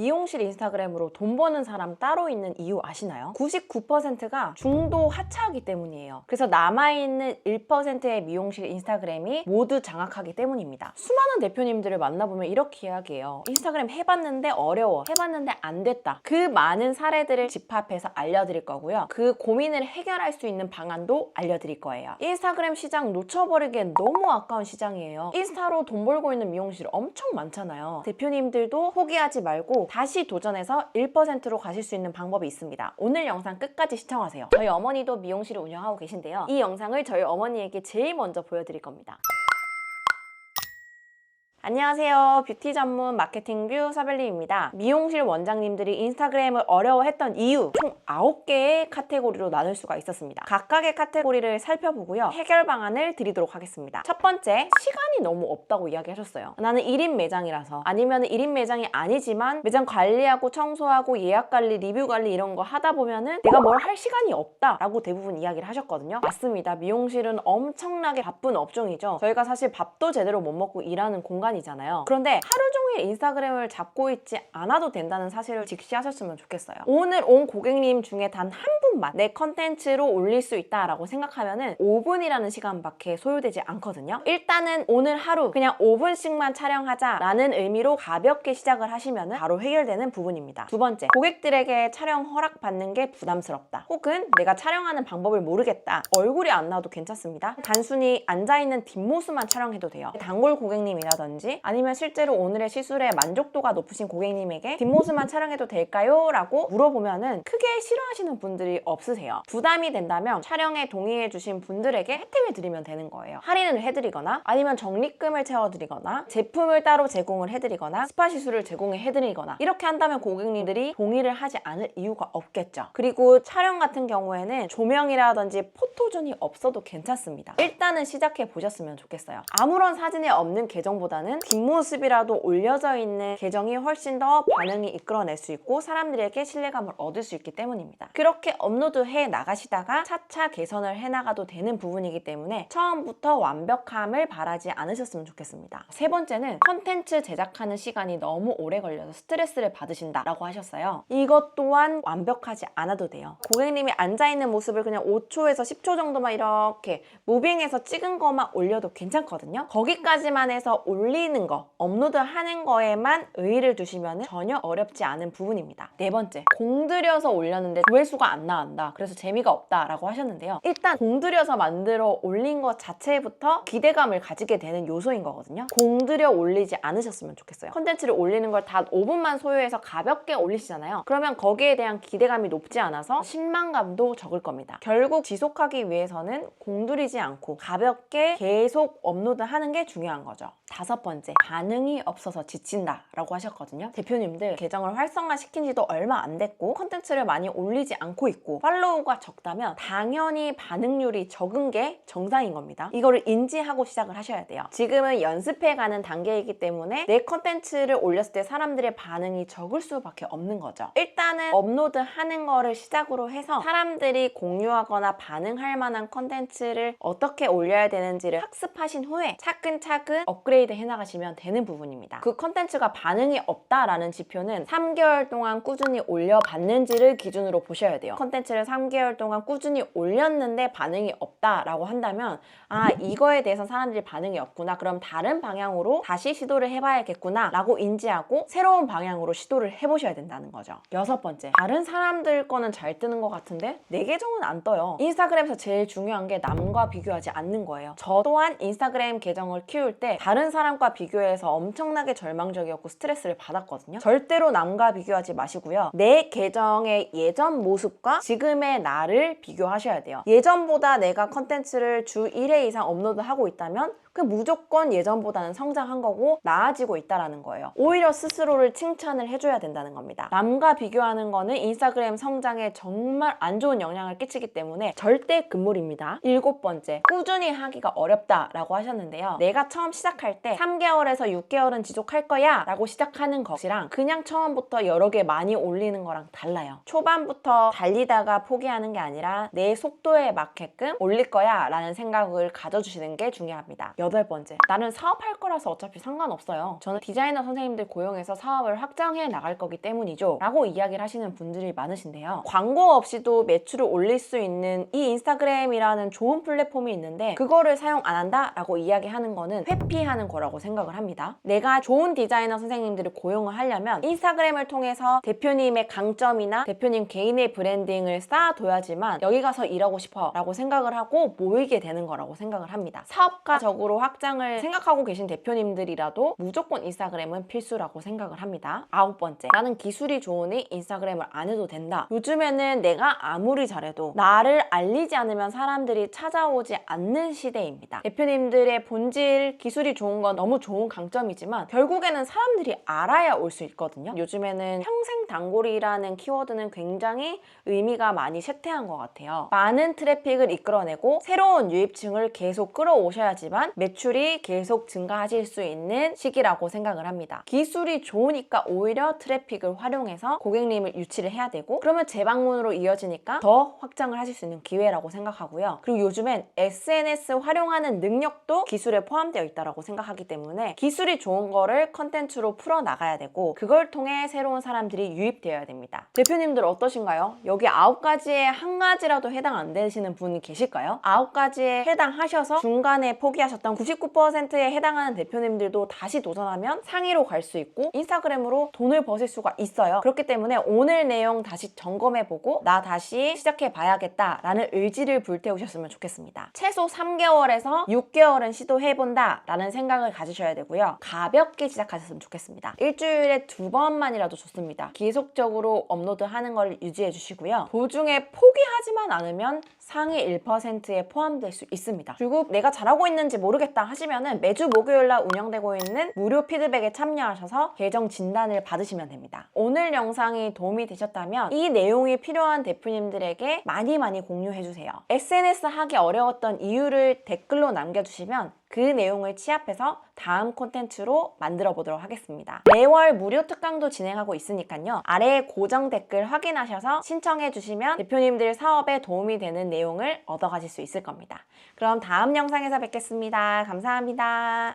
미용실 인스타그램으로 돈 버는 사람 따로 있는 이유 아시나요? 99%가 중도 하차하기 때문이에요. 그래서 남아있는 1%의 미용실 인스타그램이 모두 장악하기 때문입니다. 수많은 대표님들을 만나보면 이렇게 이야기해요. 인스타그램 해봤는데 어려워, 해봤는데 안 됐다. 그 많은 사례들을 집합해서 알려드릴 거고요. 그 고민을 해결할 수 있는 방안도 알려드릴 거예요. 인스타그램 시장 놓쳐버리기엔 너무 아까운 시장이에요. 인스타로 돈 벌고 있는 미용실 엄청 많잖아요. 대표님들도 포기하지 말고 다시 도전해서 1%로 가실 수 있는 방법이 있습니다. 오늘 영상 끝까지 시청하세요. 저희 어머니도 미용실을 운영하고 계신데요. 이 영상을 저희 어머니에게 제일 먼저 보여드릴 겁니다. 안녕하세요. 뷰티 전문 마케팅뷰 서벨리입니다. 미용실 원장님들이 인스타그램을 어려워했던 이유 총 9개의 카테고리로 나눌 수가 있었습니다. 각각의 카테고리를 살펴보고요. 해결 방안을 드리도록 하겠습니다. 첫 번째, 시간이 너무 없다고 이야기하셨어요. 나는 1인 매장이라서, 아니면 1인 매장이 아니지만 매장 관리하고 청소하고 예약 관리, 리뷰 관리 이런 거 하다 보면은 내가 뭘 할 시간이 없다라고 대부분 이야기를 하셨거든요. 맞습니다. 미용실은 엄청나게 바쁜 업종이죠. 저희가 사실 밥도 제대로 못 먹고 일하는 공간이 잖아요. 그런데 하루 종일 인스타그램을 잡고 있지 않아도 된다는 사실을 직시하셨으면 좋겠어요. 오늘 온 고객님 중에 단 한 분만 내 컨텐츠로 올릴 수 있다라고 생각하면은 5분이라는 시간밖에 소요되지 않거든요. 일단은 오늘 하루 그냥 5분씩만 촬영하자라는 의미로 가볍게 시작을 하시면은 바로 해결되는 부분입니다. 두 번째, 고객들에게 촬영 허락받는 게 부담스럽다. 혹은 내가 촬영하는 방법을 모르겠다. 얼굴이 안 나와도 괜찮습니다. 단순히 앉아있는 뒷모습만 촬영해도 돼요. 단골 고객님이라든지 아니면 실제로 오늘의 시술에 만족도가 높으신 고객님에게 뒷모습만 촬영해도 될까요? 라고 물어보면은 크게 싫어하시는 분들이 없으세요. 부담이 된다면 촬영에 동의해 주신 분들에게 혜택을 드리면 되는 거예요. 할인을 해드리거나 아니면 적립금을 채워드리거나 제품을 따로 제공을 해드리거나 스파 시술을 제공해 해드리거나 이렇게 한다면 고객님들이 동의를 하지 않을 이유가 없겠죠. 그리고 촬영 같은 경우에는 조명이라든지 포토존이 없어도 괜찮습니다. 일단은 시작해 보셨으면 좋겠어요. 아무런 사진이 없는 계정보다는 뒷모습이라도 올려져 있는 계정이 훨씬 더 반응이 이끌어낼 수 있고 사람들에게 신뢰감을 얻을 수 있기 때문입니다. 그렇게 업로드해 나가시다가 차차 개선을 해 나가도 되는 부분이기 때문에 처음부터 완벽함을 바라지 않으셨으면 좋겠습니다. 세 번째는 컨텐츠 제작하는 시간이 너무 오래 걸려서 스트레스를 받으신다라고 하셨어요. 이것 또한 완벽하지 않아도 돼요. 고객님이 앉아있는 모습을 그냥 5초에서 10초 정도만 이렇게 무빙해서 찍은 것만 올려도 괜찮거든요. 거기까지만 해서 올리는 거, 업로드하는 거에만 의의를 두시면 전혀 어렵지 않은 부분입니다. 네 번째, 공들여서 올렸는데 조회수가 안 나온다. 그래서 재미가 없다라고 하셨는데요. 일단 공들여서 만들어 올린 것 자체부터 기대감을 가지게 되는 요소인 거거든요. 공들여 올리지 않으셨으면 좋겠어요. 컨텐츠를 올리는 걸 단 5분만 소요해서 가볍게 올리시잖아요. 그러면 거기에 대한 기대감이 높지 않아서 실망감도 적을 겁니다. 결국 지속하기 위해서는 공들이지 않고 가볍게 계속 업로드하는 게 중요한 거죠. 다섯 번째, 반응이 없어서 지친다라고 하셨거든요. 대표님들 계정을 활성화시킨 지도 얼마 안 됐고 컨텐츠를 많이 올리지 않고 있고 팔로우가 적다면 당연히 반응률이 적은 게 정상인 겁니다. 이거를 인지하고 시작을 하셔야 돼요. 지금은 연습해가는 단계이기 때문에 내 컨텐츠를 올렸을 때 사람들의 반응이 적을 수밖에 없는 거죠. 일단은 업로드하는 거를 시작으로 해서 사람들이 공유하거나 반응할 만한 컨텐츠를 어떻게 올려야 되는지를 학습하신 후에 차근차근 업그레이드 해나가시면 되는 부분입니다. 그 컨텐츠가 반응이 없다라는 지표는 3개월 동안 꾸준히 올려봤는지를 기준으로 보셔야 돼요. 컨텐츠를 3개월 동안 꾸준히 올렸는데 반응이 없다라고 한다면 아, 이거에 대해서 사람들이 반응이 없구나. 그럼 다른 방향으로 다시 시도를 해봐야겠구나 라고 인지하고 새로운 방향으로 시도를 해보셔야 된다는 거죠. 여섯 번째, 다른 사람들 거는 잘 뜨는 것 같은데 내 계정은 안 떠요. 인스타그램에서 제일 중요한 게 남과 비교하지 않는 거예요. 저 또한 인스타그램 계정을 키울 때 다른 사람과 비교해서 엄청나게 절망적이었고 스트레스를 받았거든요. 절대로 남과 비교하지 마시고요. 내 계정의 예전 모습과 지금의 나를 비교하셔야 돼요. 예전보다 내가 컨텐츠를 주 1회 이상 업로드하고 있다면 그 무조건 예전보다는 성장한 거고 나아지고 있다는 거예요. 오히려 스스로를 칭찬을 해줘야 된다는 겁니다. 남과 비교하는 거는 인스타그램 성장에 정말 안 좋은 영향을 끼치기 때문에 절대 금물입니다. 일곱 번째, 꾸준히 하기가 어렵다라고 하셨는데요. 내가 처음 시작할 때 3개월에서 6개월은 지속할 거야 라고 시작하는 것이랑 그냥 처음부터 여러 개 많이 올리는 거랑 달라요. 초반부터 달리다가 포기하는 게 아니라 내 속도에 맞게끔 올릴 거야 라는 생각을 가져주시는 게 중요합니다. 8번째, 나는 사업할 거라서 어차피 상관없어요. 저는 디자이너 선생님들 고용해서 사업을 확장해 나갈 거기 때문이죠. 라고 이야기를 하시는 분들이 많으신데요. 광고 없이도 매출을 올릴 수 있는 이 인스타그램이라는 좋은 플랫폼이 있는데 그거를 사용 안 한다? 라고 이야기하는 거는 회피하는 거라고 생각을 합니다. 내가 좋은 디자이너 선생님들을 고용을 하려면 인스타그램을 통해서 대표님의 강점이나 대표님 개인의 브랜딩을 쌓아둬야지만 여기 가서 일하고 싶어 라고 생각을 하고 모이게 되는 거라고 생각을 합니다. 사업가적으로 확장을 생각하고 계신 대표님들이라도 무조건 인스타그램은 필수라고 생각을 합니다. 9번째, 나는 기술이 좋으니 인스타그램을 안 해도 된다. 요즘에는 내가 아무리 잘해도 나를 알리지 않으면 사람들이 찾아오지 않는 시대입니다. 대표님들의 본질, 기술이 좋은 건 너무 좋은 강점이지만 결국에는 사람들이 알아야 올 수 있거든요. 요즘에는 평생 단골이라는 키워드는 굉장히 의미가 많이 쇠퇴한 것 같아요. 많은 트래픽을 이끌어내고 새로운 유입층을 계속 끌어오셔야지만 매출이 계속 증가하실 수 있는 시기라고 생각을 합니다. 기술이 좋으니까 오히려 트래픽을 활용해서 고객님을 유치를 해야 되고 그러면 재방문으로 이어지니까 더 확장을 하실 수 있는 기회라고 생각하고요. 그리고 요즘엔 SNS 활용하는 능력도 기술에 포함되어 있다고 생각하기 때문에 기술이 좋은 거를 컨텐츠로 풀어나가야 되고 그걸 통해 새로운 사람들이 유입되어야 됩니다. 대표님들 어떠신가요? 여기 9가지에 한 가지라도 해당 안 되시는 분이 계실까요? 9가지에 해당하셔서 중간에 포기하셨던 99%에 해당하는 대표님들도 다시 도전하면 상위로 갈 수 있고 인스타그램으로 돈을 버실 수가 있어요. 그렇기 때문에 오늘 내용 다시 점검해보고 나 다시 시작해봐야겠다 라는 의지를 불태우셨으면 좋겠습니다. 최소 3개월에서 6개월은 시도해본다 라는 생각을 가지셔야 되고요. 가볍게 시작하셨으면 좋겠습니다. 일주일에 2번만이라도 좋습니다. 계속적으로 업로드하는 걸 유지해 주시고요. 도중에 포기하지만 않으면 상위 1%에 포함될 수 있습니다. 그리고 내가 잘하고 있는지 모르겠다 하시면은 매주 목요일날 운영되고 있는 무료 피드백에 참여하셔서 계정 진단을 받으시면 됩니다. 오늘 영상이 도움이 되셨다면 이 내용이 필요한 대표님들에게 많이 공유해주세요. SNS 하기 어려웠던 이유를 댓글로 남겨주시면 그 내용을 취합해서 다음 콘텐츠로 만들어 보도록 하겠습니다. 매월 무료 특강도 진행하고 있으니까요. 아래에 고정 댓글 확인하셔서 신청해 주시면 대표님들 사업에 도움이 되는 내용을 얻어가실 수 있을 겁니다. 그럼 다음 영상에서 뵙겠습니다. 감사합니다.